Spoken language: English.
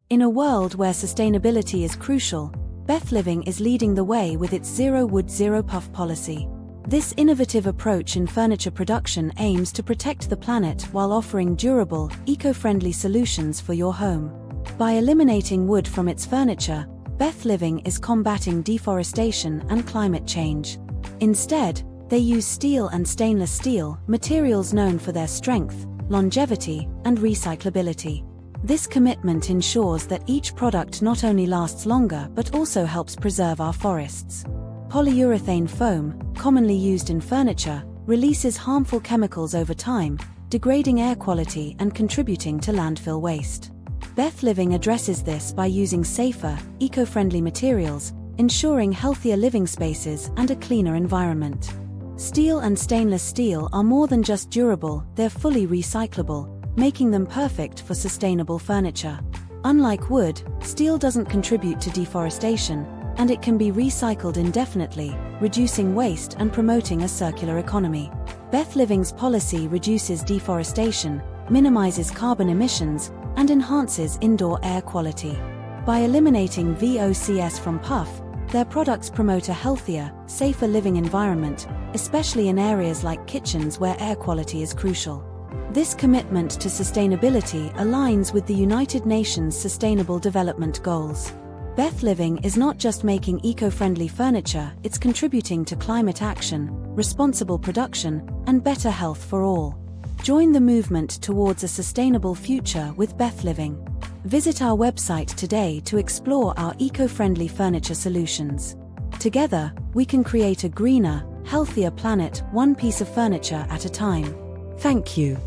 In a world where sustainability is crucial, BethLiving is leading the way with its ZeroWood ZeroPUF policy. This innovative approach in furniture production aims to protect the planet while offering durable, eco-friendly solutions for your home. By eliminating wood from its furniture, BethLiving is combating deforestation and climate change. Instead, they use steel and stainless steel, materials known for their strength, longevity, and recyclability. This commitment ensures that each product not only lasts longer but also helps preserve our forests. Polyurethane foam, commonly used in furniture, releases harmful chemicals over time, degrading air quality and contributing to landfill waste. BethLiving addresses this by using safer, eco-friendly materials, ensuring healthier living spaces and a cleaner environment. Steel and stainless steel are more than just durable, they're fully recyclable, making them perfect for sustainable furniture. Unlike wood, steel doesn't contribute to deforestation, and it can be recycled indefinitely, reducing waste and promoting a circular economy. BethLiving's policy reduces deforestation, minimizes carbon emissions, and enhances indoor air quality. By eliminating VOCs from PUF, their products promote a healthier, safer living environment, especially in areas like kitchens where air quality is crucial. This commitment to sustainability aligns with the United Nations Sustainable Development Goals. BethLiving is not just making eco-friendly furniture, it's contributing to climate action, responsible production, and better health for all. Join the movement towards a sustainable future with BethLiving. Visit our website today to explore our eco-friendly furniture solutions. Together, we can create a greener, healthier planet, one piece of furniture at a time. Thank you.